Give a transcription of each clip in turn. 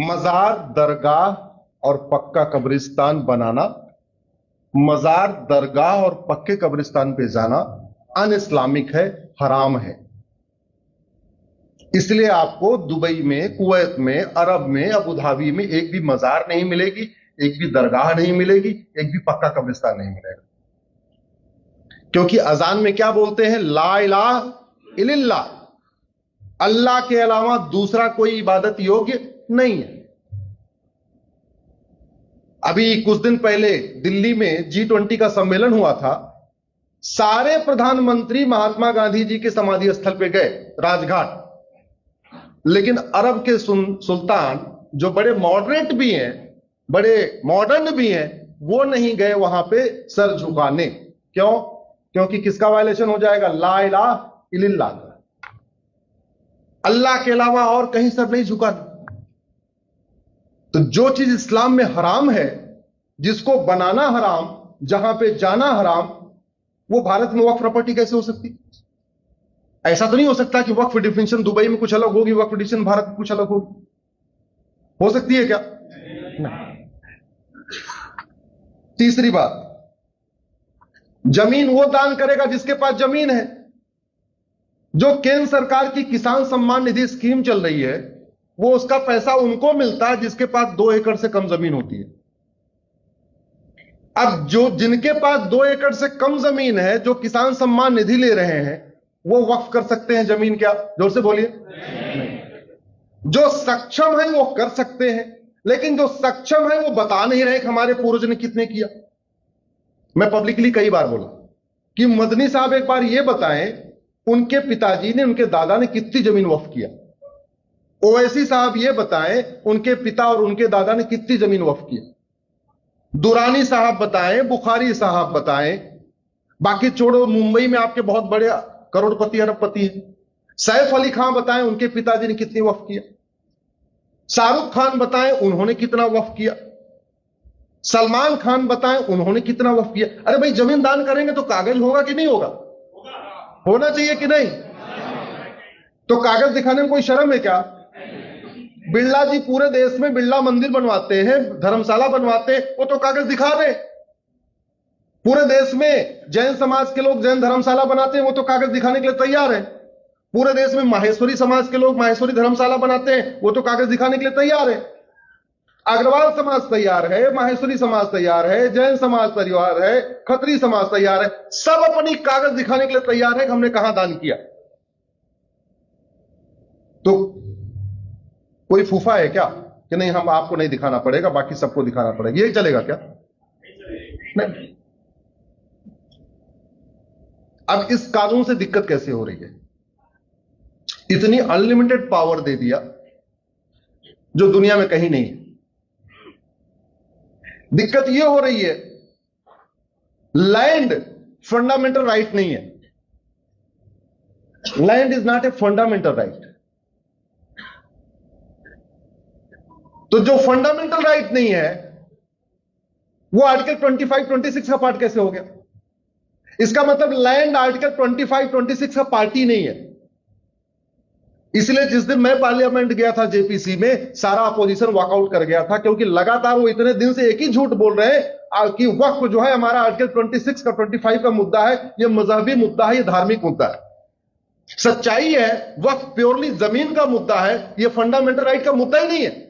मजार, दरगाह और पक्का कब्रिस्तान बनाना, मजार, दरगाह और पक्के कब्रिस्तान पे जाना अन इस्लामिक है, हराम है। इसलिए आपको दुबई में, कुवैत में, अरब में, अबू धाबी में एक भी मजार नहीं मिलेगी, एक भी दरगाह नहीं मिलेगी, एक भी पक्का कब्रिस्तान नहीं मिलेगा। क्योंकि अजान में क्या बोलते हैं? ला इलाहा इल्लल्लाह, अल्लाह के अलावा दूसरा कोई इबादत योग्य नहीं है। अभी कुछ दिन पहले दिल्ली में G20 का सम्मेलन हुआ था। सारे प्रधानमंत्री महात्मा गांधी जी के समाधि स्थल पे गए, राजघाट, लेकिन अरब के सुल्तान जो बड़े मॉडरेट भी हैं, बड़े मॉडर्न भी हैं, वो नहीं गए वहां पे सर झुकाने। क्यों? क्योंकि किसका वायलेशन हो जाएगा? ला इलाहा इल्लल्लाह, अल्लाह के अलावा और कहीं सर नहीं झुकाना। तो जो चीज इस्लाम में हराम है, जिसको बनाना हराम, जहां पे जाना हराम, वो भारत में वक्फ प्रॉपर्टी कैसे हो सकती? ऐसा तो नहीं हो सकता कि वक्फ डिफिनेशन दुबई में कुछ अलग होगी, वक्फ डिफिनेशन भारत में कुछ अलग होगी। हो सकती है क्या? नहीं। तीसरी बात, जमीन वो दान करेगा जिसके पास जमीन है। जो केंद्र सरकार की किसान सम्मान निधि स्कीम चल रही है, वो उसका पैसा उनको मिलता है जिसके पास 2 एकड़ से कम जमीन होती है। अब जो जिनके पास 2 एकड़ से कम जमीन है, जो किसान सम्मान निधि ले रहे हैं, वो वक्फ कर सकते हैं जमीन? क्या? जोर से बोलिए। नहीं। जो सक्षम है वो कर सकते हैं, लेकिन जो सक्षम है वो बता नहीं रहे कि हमारे पूर्वज ने कितने किया। मैं पब्लिकली कई बार बोला कि मदनी साहब एक बार ये बताएं उनके पिताजी ने, उनके दादा ने कितनी जमीन वक्फ किया। ओवैसी साहब ये बताएं उनके पिता और उनके दादा ने कितनी जमीन वक्फ किया। दुरानी साहब बताएं, बुखारी साहब बताएं, बाकी छोड़ो, मुंबई में आपके बहुत बड़े करोड़पति अरबपति हैं। सैफ अली खान बताएं उनके पिताजी ने कितनी वक्फ किया। शाहरुख खान बताएं उन्होंने कितना वक्फ किया। सलमान खान बताएं उन्होंने कितना वक्फ किया। अरे भाई, जमीन दान करेंगे तो कागज होगा कि नहीं होगा? होना चाहिए कि नहीं? तो कागज दिखाने में कोई शर्म है क्या? बिरला जी पूरे देश में बिरला मंदिर बनवाते हैं, धर्मशाला बनवाते हैं, वो तो कागज दिखा रहे। पूरे देश में जैन समाज के लोग जैन धर्मशाला बनाते हैं, वो तो कागज दिखाने के लिए तैयार है। पूरे देश में माहेश्वरी समाज के लोग माहेश्वरी धर्मशाला बनाते हैं, वो तो कागज दिखाने के लिए तैयार है। अग्रवाल समाज तैयार है, माहेश्वरी समाज तैयार है, जैन समाज तैयार है, खत्री समाज तैयार है, सब अपनी कागज दिखाने के लिए तैयार है कि हमने कहां दान किया। तो कोई फूफा है क्या कि नहीं हम आपको नहीं दिखाना पड़ेगा, बाकी सबको दिखाना पड़ेगा? यही चलेगा क्या? नहीं। अब इस कानून से दिक्कत कैसे हो रही है? इतनी अनलिमिटेड पावर दे दिया जो दुनिया में कहीं नहीं है। दिक्कत यह हो रही है, लैंड फंडामेंटल राइट नहीं है। Land is not a fundamental right. तो जो फंडामेंटल राइट नहीं है, वो आर्टिकल 25, 26 का पार्ट कैसे हो गया? इसका मतलब लैंड आर्टिकल 25, 26 का पार्ट ही नहीं है। इसलिए जिस दिन मैं पार्लियामेंट गया था जेपीसी में, सारा अपोजिशन वॉकआउट कर गया था, क्योंकि लगातार वो इतने दिन से एक ही झूठ बोल रहे हैं कि वक्फ जो है हमारा आर्टिकल 26 का 25 का मुद्दा है, ये मजहबी मुद्दा है, ये धार्मिक मुद्दा है। सच्चाई है, वक्फ प्योरली जमीन का मुद्दा है, ये फंडामेंटल राइट का मुद्दा ही नहीं है।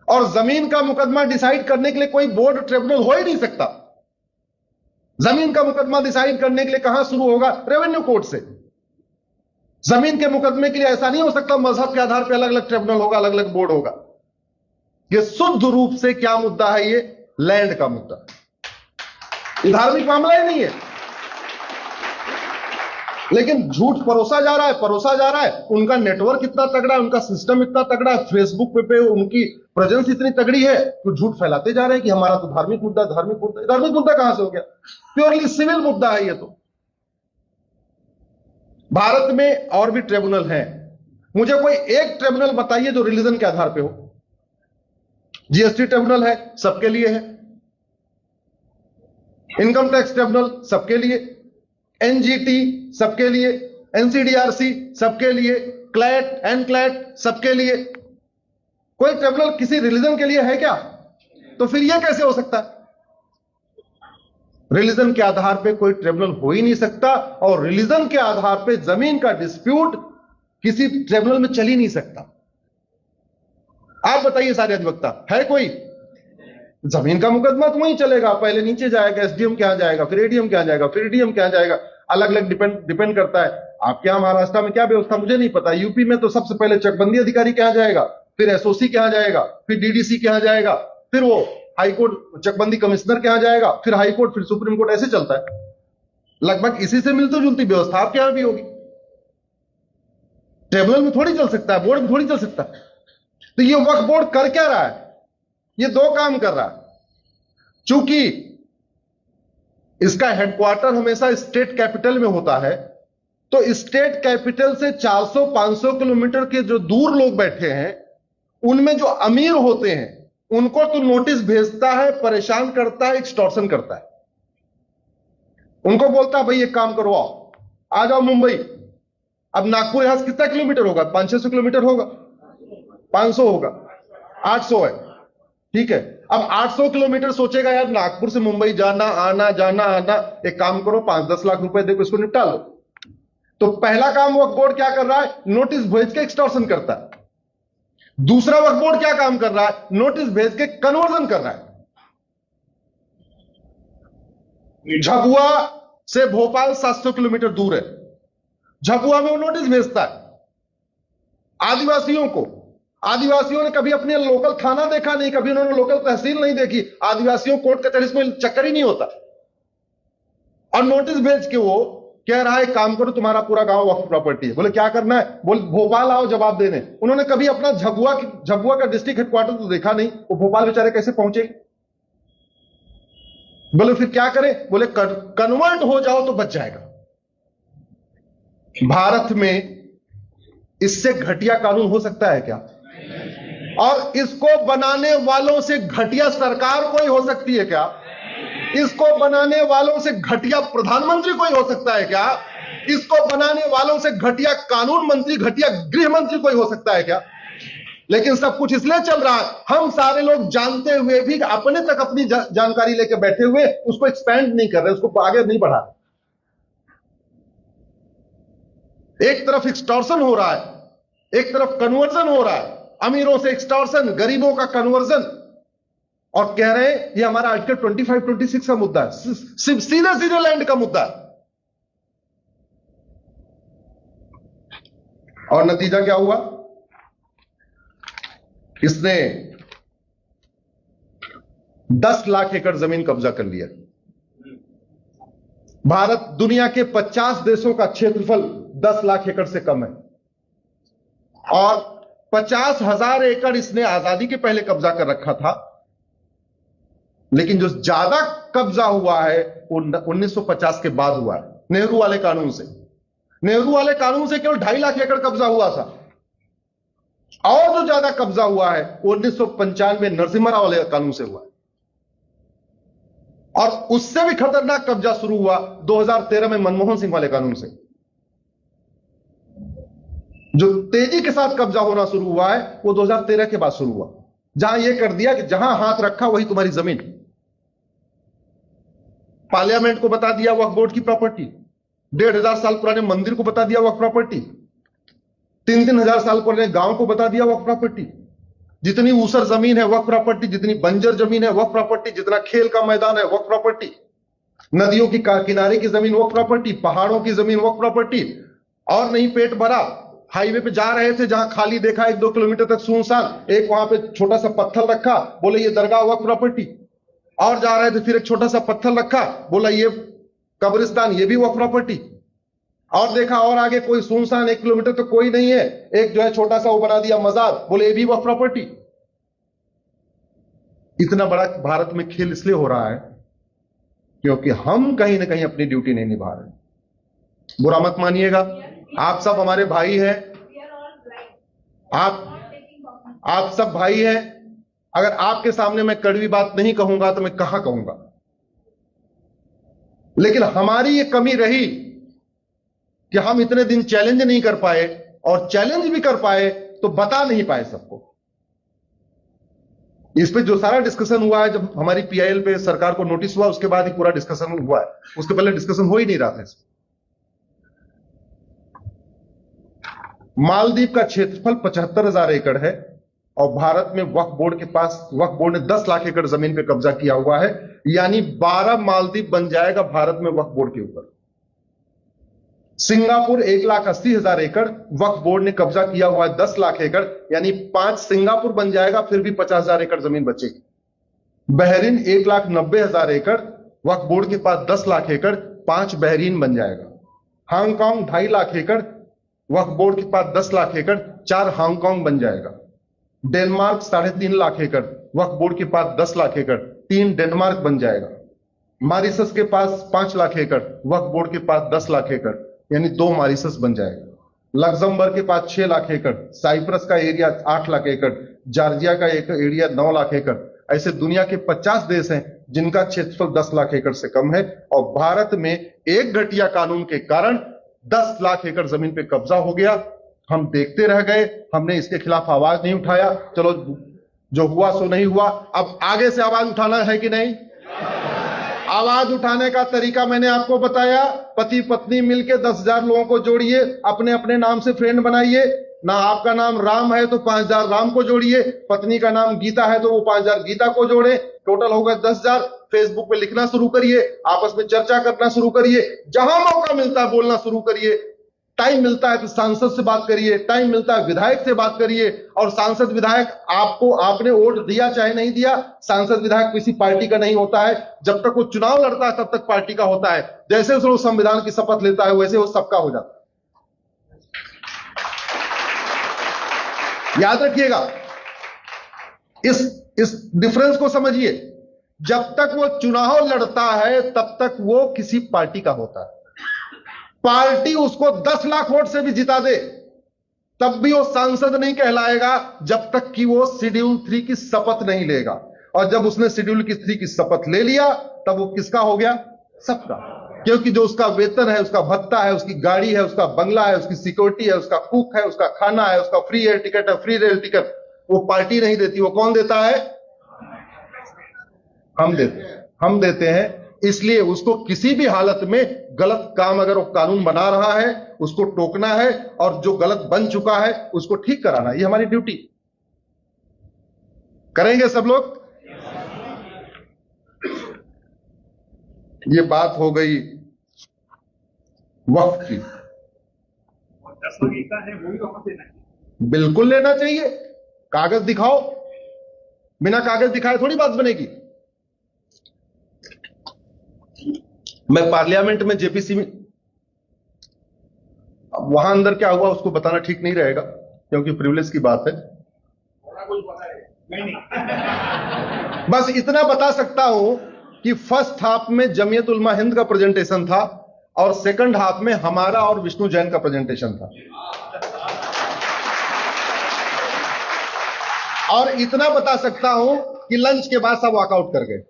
और जमीन का मुकदमा डिसाइड करने के लिए कोई बोर्ड ट्रिब्यूनल हो ही नहीं सकता। जमीन का मुकदमा डिसाइड करने के लिए कहां शुरू होगा? रेवेन्यू कोर्ट से। जमीन के मुकदमे के लिए ऐसा नहीं हो सकता मजहब के आधार पर अलग अलग ट्रिब्यूनल होगा, अलग अलग बोर्ड होगा। यह शुद्ध रूप से क्या मुद्दा है? ये लैंड का मुद्दा, ये धार्मिक मामला ही नहीं है। लेकिन झूठ परोसा जा रहा है, परोसा जा रहा है। उनका नेटवर्क इतना तगड़ा है, उनका सिस्टम इतना तगड़ा है, फेसबुक पे उनकी प्रेजेंस इतनी तगड़ी है, तो झूठ फैलाते जा रहे हैं कि हमारा तो धार्मिक मुद्दा, धार्मिक मुद्दा। धार्मिक मुद्दा कहां से हो गया? प्योरली सिविल मुद्दा है ये तो। भारत में और भी ट्रिब्यूनल हैं, मुझे कोई एक ट्रिब्यूनल बताइए जो रिलीजन के आधार पे हो। जीएसटी ट्रिब्यूनल है, सबके लिए है। इनकम टैक्स ट्रिब्यूनल सबके लिए, एनजीटी सबके लिए, एनसीडीआरसी सबके लिए, क्लैट एनक्लैट सबके लिए। कोई ट्रिब्यूनल किसी रिलीजन के लिए है क्या? तो फिर यह कैसे हो सकता है? रिलीजन के आधार पे कोई ट्रिब्यूनल हो ही नहीं सकता, और रिलीजन के आधार पे जमीन का डिस्प्यूट किसी ट्रिब्यूनल में चल ही नहीं सकता। आप बताइए सारे अधिवक्ता, है कोई? जमीन का मुकदमा तो वहीं चलेगा, पहले नीचे जाएगा, एसडीएम के यहां जाएगा, फिर एडीएम के यहां जाएगा, फिर डीएम के यहां जाएगा, अलग अलग डिपेंड करता है। आपके यहां महाराष्ट्र में क्या व्यवस्था मुझे नहीं पता, यूपी में तो सबसे पहले चकबंदी अधिकारी के यहां जाएगा, फिर एसओसी के यहां जाएगा, फिर डीडीसी के यहां जाएगा, फिर वो हाईकोर्ट चकबंदी कमिश्नर के यहां जाएगा, फिर हाईकोर्ट, फिर सुप्रीम कोर्ट, ऐसे चलता है। लगभग इसी से मिलती जुलती व्यवस्था आपके यहां भी होगी। ट्रिब्यूनल में थोड़ी चल सकता है, बोर्ड में थोड़ी चल सकता है। तो ये वक्फ बोर्ड कर क्या रहा है? ये दो काम कर रहा है। चूंकि इसका हेडक्वार्टर हमेशा स्टेट कैपिटल में होता है, तो स्टेट कैपिटल से 400-500 किलोमीटर के जो दूर लोग बैठे हैं, उनमें जो अमीर होते हैं, उनको तो नोटिस भेजता है, परेशान करता है, एक्सटॉर्शन करता है। उनको बोलता है भाई एक काम करो, आओ, आ जाओ मुंबई। अब नागपुर यहां से कितना किलोमीटर होगा? 500-600 किलोमीटर होगा, 500 होगा, 800 है, ठीक है। अब 800 किलोमीटर सोचेगा यार नागपुर से मुंबई जाना आना जाना आना, एक काम करो 5-10 लाख रुपए देखो, इसको निपटा लो। तो पहला काम वक्फ बोर्ड क्या कर रहा है? नोटिस भेज के एक्सटॉर्शन करता है। दूसरा वक्फ बोर्ड क्या काम कर रहा है? नोटिस भेज के कन्वर्जन कर रहा है। झाबुआ से भोपाल 700 किलोमीटर दूर है, झाबुआ में वो नोटिस भेजता है आदिवासियों को। आदिवासियों ने कभी अपने लोकल थाना देखा नहीं, कभी उन्होंने लोकल तहसील नहीं देखी, आदिवासियों कोर्ट कचहरी में चक्कर ही नहीं होता, और नोटिस भेज के वो कह रहा है काम करो तुम्हारा पूरा गांव वक्फ प्रॉपर्टी है। बोले क्या करना है? बोले भोपाल आओ जवाब देने। उन्होंने कभी अपना झाबुआ का डिस्ट्रिक्ट हेडक्वार्टर तो देखा नहीं, वो भोपाल बेचारे कैसे पहुंचे? बोले फिर क्या करें? बोले कन्वर्ट हो जाओ तो बच जाएगा। भारत में इससे घटिया कानून हो सकता है क्या? और इसको बनाने वालों से घटिया सरकार कोई हो सकती है क्या? इसको बनाने वालों से घटिया प्रधानमंत्री कोई हो सकता है क्या? इसको बनाने वालों से घटिया कानून मंत्री, घटिया गृह मंत्री कोई हो सकता है क्या? लेकिन सब कुछ इसलिए चल रहा है, हम सारे लोग जानते हुए भी अपने तक अपनी जानकारी लेकर बैठे हुए उसको एक्सपेंड नहीं कर रहे, उसको आगे नहीं बढ़ा रहे। एक तरफ एक्सटॉर्शन हो रहा है, एक तरफ कन्वर्जन हो रहा है, अमीरों से एक्सटॉर्शन, गरीबों का कन्वर्जन, और कह रहे हैं ये हमारा आर्टिकल 25-26 का मुद्दा है, सीधे सीधे लैंड का मुद्दा है। और नतीजा क्या हुआ? इसने 10 लाख एकड़ जमीन कब्जा कर लिया। भारत दुनिया के 50 देशों का क्षेत्रफल 10 लाख एकड़ से कम है, और 50,000 एकड़ इसने आजादी के पहले कब्जा कर रखा था। लेकिन जो ज्यादा कब्जा हुआ है वो 1950 के बाद हुआ है, नेहरू वाले कानून से। नेहरू वाले कानून से केवल 2.5 लाख एकड़ कब्जा हुआ था, और जो ज्यादा कब्जा हुआ है वो 1995 नरसिम्हा राव वाले कानून से हुआ है। और उससे भी खतरनाक कब्जा शुरू हुआ 2013 में मनमोहन सिंह वाले कानून से। जो तेजी के साथ कब्जा होना शुरू हुआ है वो 2013 के बाद शुरू हुआ, जहां यह कर दिया कि जहां हाथ रखा वही तुम्हारी जमीन। पार्लियामेंट को बता दिया वक्फ बोर्ड की प्रॉपर्टी, 1,500 साल पुराने मंदिर को बता दिया वक्फ प्रॉपर्टी, 3-3 हजार साल पुराने गांव को बता दिया वक्फ प्रॉपर्टी। जितनी ऊसर जमीन है वक्फ प्रॉपर्टी, जितनी बंजर जमीन है वक्फ प्रॉपर्टी, जितना खेल का मैदान है वक्फ प्रॉपर्टी, नदियों की किनारे की जमीन वक्फ प्रॉपर्टी, पहाड़ों की जमीन वक्फ प्रॉपर्टी। और नहीं पेट भरा, हाईवे पे जा रहे थे, जहां खाली देखा 1-2 किलोमीटर तक सुनसान, एक वहां पे छोटा सा पत्थर रखा, बोले ये दरगाह वक्फ प्रॉपर्टी। और जा रहे थे, फिर एक छोटा सा पत्थर रखा, बोला ये कब्रिस्तान, ये भी वक्फ प्रॉपर्टी। और देखा और आगे कोई सुनसान 1 किलोमीटर तो कोई नहीं है, एक जो है छोटा सा वो बना दिया मजार, बोले ये भी वक्फ प्रॉपर्टी। इतना बड़ा भारत में खेल इसलिए हो रहा है क्योंकि हम कहीं ना कहीं अपनी ड्यूटी नहीं निभा रहे। बुरा मत मानिएगा, आप सब हमारे भाई हैं, आप सब भाई हैं। अगर आपके सामने मैं कड़वी बात नहीं कहूंगा तो मैं कहां कहूंगा। लेकिन हमारी ये कमी रही कि हम इतने दिन चैलेंज नहीं कर पाए, और चैलेंज भी कर पाए तो बता नहीं पाए सबको। इस पे जो सारा डिस्कशन हुआ है, जब हमारी पीआईएल पे सरकार को नोटिस हुआ उसके बाद ही पूरा डिस्कशन हुआ है, उसके पहले डिस्कशन हो ही नहीं रहा था। मालदीव का क्षेत्रफल 75,000 एकड़ है और भारत में वक्फ बोर्ड के पास, वक्फ बोर्ड ने 10 लाख एकड़ जमीन पे कब्जा किया हुआ है, यानी 12 मालदीव बन जाएगा भारत में वक्फ बोर्ड के ऊपर। सिंगापुर 1,80,000 एकड़, वक्फ बोर्ड ने कब्जा किया हुआ है 10 लाख एकड़, यानी 5 सिंगापुर बन जाएगा, फिर भी 50,000 एकड़ जमीन बचेगी। बहरीन 1,90,000 एकड़, वक्फ बोर्ड के पास 10 लाख एकड़, 5 बहरीन बन जाएगा। हांगकांग 2.5 लाख एकड़, वक्फ बोर्ड के पास 10 लाख एकड़, 4 हांगकांग बन जाएगा। डेनमार्क 3.5 लाख एकड़, वक्फ बोर्ड के पास 10 लाख एकड़, 3 डेनमार्क बन जाएगा। मॉरिशस के पास 5 लाख एकड़, वक्फ बोर्ड के पास 10 लाख एकड़, यानी 2 मॉरिशस बन जाएगा। लग्जमबर्ग के पास 6 लाख एकड़, साइप्रस का एरिया 8 लाख एकड़, जॉर्जिया का एक एरिया 9 लाख एकड़। ऐसे दुनिया के 50 देश हैं जिनका क्षेत्रफल 10 लाख एकड़ से कम है, और भारत में एक घटिया कानून के कारण 10 लाख एकड़ जमीन पे कब्जा हो गया। हम देखते रह गए, हमने इसके खिलाफ आवाज नहीं उठाया। चलो, जो हुआ सो नहीं हुआ, अब आगे से आवाज उठाना है कि नहीं? आवाज उठाने का तरीका मैंने आपको बताया। पति पत्नी मिलकर 10,000 लोगों को जोड़िए, अपने अपने नाम से फ्रेंड बनाइए। ना आपका नाम राम है तो 5,000 राम को जोड़िए, पत्नी का नाम गीता है तो वो 5,000 गीता को जोड़े, टोटल होगा 10,000। फेसबुक पे लिखना शुरू करिए, आपस में चर्चा करना शुरू करिए, जहां मौका मिलता है बोलना शुरू करिए। टाइम मिलता है तो सांसद से बात करिए, टाइम मिलता है विधायक से बात करिए। और सांसद विधायक, आपको, आपने वोट दिया चाहे नहीं दिया, सांसद विधायक किसी पार्टी का नहीं होता है। जब तक वो चुनाव लड़ता है तब तक पार्टी का होता है। जैसे वो संविधान की शपथ लेता है वैसे वो सबका हो जाता है। याद रखिएगा, इस डिफरेंस को समझिए। जब तक वो चुनाव लड़ता है तब तक वो किसी पार्टी का होता है। पार्टी उसको 10 लाख वोट से भी जिता दे तब भी वो सांसद नहीं कहलाएगा जब तक कि वो शेड्यूल 3 की शपथ नहीं लेगा। और जब उसने शेड्यूल 3 की शपथ ले लिया तब वो किसका हो गया? सबका। क्योंकि जो उसका वेतन है, उसका भत्ता है, उसकी गाड़ी है, उसका बंगला है, उसकी सिक्योरिटी है, उसका कुक है, उसका खाना है, उसका फ्री एयर टिकट है, फ्री रेल टिकट, वो पार्टी नहीं देती। वो कौन देता है? हम देते हैं। इसलिए उसको किसी भी हालत में गलत काम, अगर वो कानून बना रहा है उसको टोकना है, और जो गलत बन चुका है उसको ठीक कराना। ये हमारी ड्यूटी। करेंगे सब लोग? ये बात हो गई वक्फ की। बिल्कुल लेना चाहिए। कागज दिखाओ, बिना कागज दिखाए थोड़ी बात बनेगी। मैं पार्लियामेंट में जेपीसी में, वहां अंदर क्या हुआ उसको बताना ठीक नहीं रहेगा क्योंकि प्रिविलेज की बात है। बस इतना बता सकता हूं कि फर्स्ट हाफ में जमीयत उलमा हिंद का प्रेजेंटेशन था और सेकंड हाफ में हमारा और विष्णु जैन का प्रेजेंटेशन था। और इतना बता सकता हूं कि लंच के बाद सब वॉकआउट कर गए।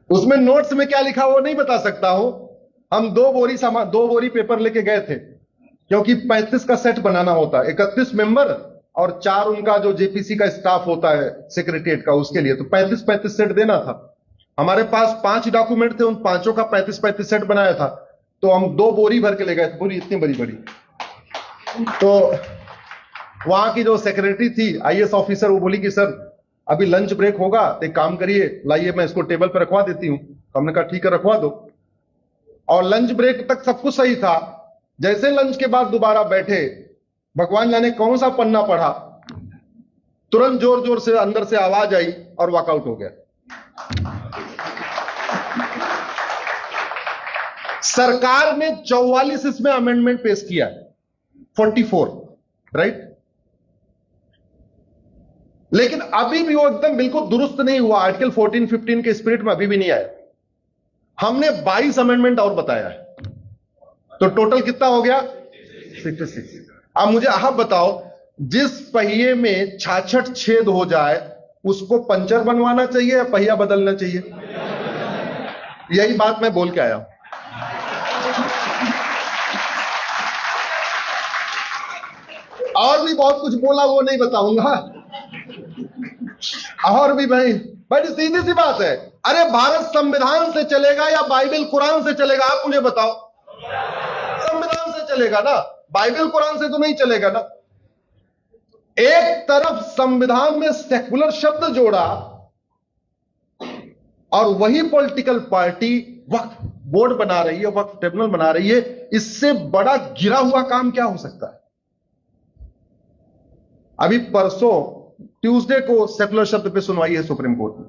उसमें नोट्स में क्या लिखा वो नहीं बता सकता हूं। हम 2 बोरी पेपर लेके गए थे क्योंकि 35 का सेट बनाना होता है, 31 मेंबर और 4 उनका जो जेपीसी का स्टाफ होता है सेक्रेटरीट का, उसके लिए तो 35 सेट देना था। हमारे पास 5 डॉक्यूमेंट थे, उन 5 का 35 सेट बनाया था। तो हम 2 बोरी भर के ले गए थे, बोरी इतनी बड़ी बड़ी। तो वहां की जो सेक्रेटरी थी, आईएएस ऑफिसर, वो बोली कि सर अभी लंच ब्रेक होगा तो एक काम करिए, लाइए मैं इसको टेबल पर रखवा देती हूं। हमने कहा ठीक है रखवा दो। और लंच ब्रेक तक सब कुछ सही था। जैसे लंच के बाद दोबारा बैठे, भगवान जाने कौन सा पन्ना पढ़ा, तुरंत जोर जोर से अंदर से आवाज आई और वॉकआउट हो गया। सरकार ने 44 इसमें अमेंडमेंट पेश किया है, 44, राइट। लेकिन अभी भी वो एकदम बिल्कुल दुरुस्त नहीं हुआ। आर्टिकल 14-15 के स्पिरिट में अभी भी नहीं आया। हमने 22 अमेंडमेंट और बताया है, तो टोटल कितना हो गया? 66। अब मुझे आप बताओ, जिस पहिए में 66 छेद हो जाए उसको पंचर बनवाना चाहिए या पहिया बदलना चाहिए? यही बात मैं बोल के आया हूं। और भी बहुत कुछ बोला, वो नहीं बताऊंगा। और भी भाई, बड़ी सीधी सी बात है। अरे भारत संविधान से चलेगा या बाइबल कुरान से चलेगा? आप मुझे बताओ। संविधान से चलेगा ना, बाइबल कुरान से तो नहीं चलेगा ना। एक तरफ संविधान में सेकुलर शब्द जोड़ा और वही पॉलिटिकल पार्टी वक्फ बोर्ड बना रही है, वक्फ ट्रिब्यूनल बना रही है। इससे बड़ा गिरा हुआ काम क्या हो सकता है? अभी परसों ट्यूसडे को सेकुलर शब्द पे सुनवाई है सुप्रीम कोर्ट में।